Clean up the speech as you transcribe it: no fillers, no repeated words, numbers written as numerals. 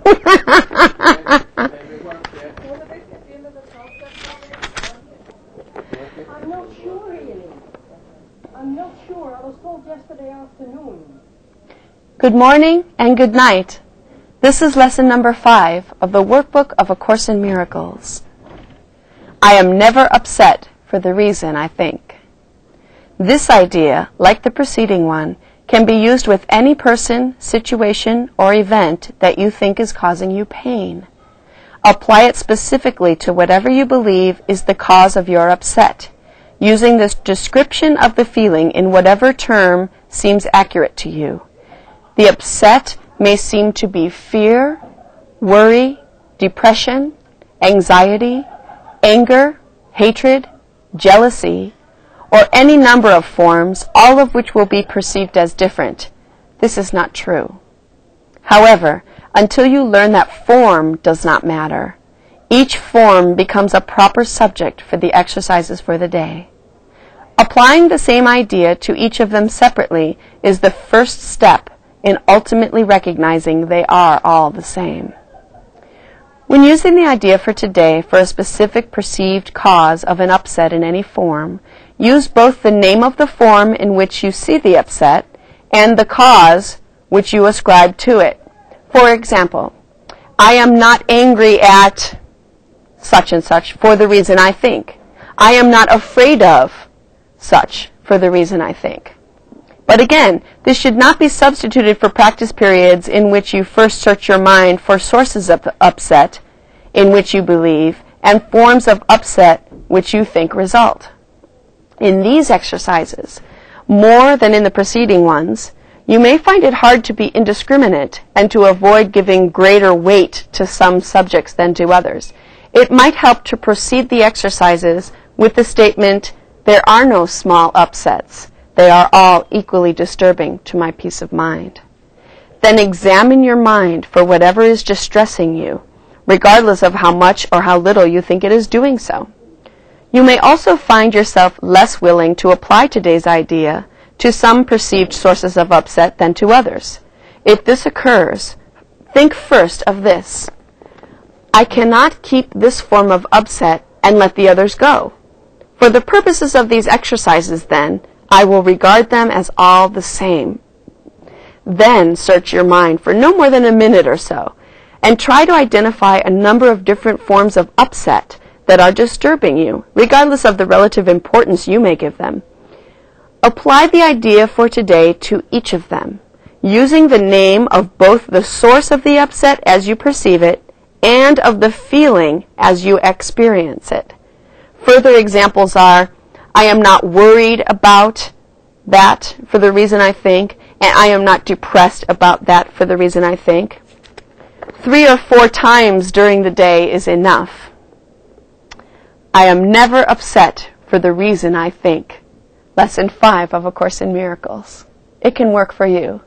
I'm not sure, Ellie. I'm not sure. I was told yesterday afternoon. Good morning and good night. This is lesson number 5 of the workbook of A Course in Miracles. I am never upset for the reason I think. This idea, like the preceding one, can be used with any person, situation, or event that you think is causing you pain. Apply it specifically to whatever you believe is the cause of your upset, using this description of the feeling in whatever term seems accurate to you. The upset may seem to be fear, worry, depression, anxiety, anger, hatred, jealousy, or any number of forms, all of which will be perceived as different. This is not true. However, until you learn that form does not matter, each form becomes a proper subject for the exercises for the day. Applying the same idea to each of them separately is the first step in ultimately recognizing they are all the same. When using the idea for today for a specific perceived cause of an upset in any form, use both the name of the form in which you see the upset and the cause which you ascribe to it. For example, I am not angry at such and such for the reason I think. I am not afraid of such for the reason I think. But again, this should not be substituted for practice periods in which you first search your mind for sources of upset in which you believe and forms of upset which you think result. In these exercises, more than in the preceding ones, you may find it hard to be indiscriminate and to avoid giving greater weight to some subjects than to others. It might help to proceed the exercises with the statement, there are no small upsets. They are all equally disturbing to my peace of mind. Then examine your mind for whatever is distressing you, regardless of how much or how little you think it is doing so. You may also find yourself less willing to apply today's idea to some perceived sources of upset than to others. If this occurs, think first of this. I cannot keep this form of upset and let the others go. For the purposes of these exercises, then, I will regard them as all the same. Then search your mind for no more than a minute or so, and try to identify a number of different forms of upset that are disturbing you, regardless of the relative importance you may give them. Apply the idea for today to each of them, using the name of both the source of the upset as you perceive it and of the feeling as you experience it. Further examples are, I am not worried about that for the reason I think, and I am not depressed about that for the reason I think. 3 or 4 times during the day is enough. I am never upset for the reason I think. Lesson 5 of A Course in Miracles. It can work for you.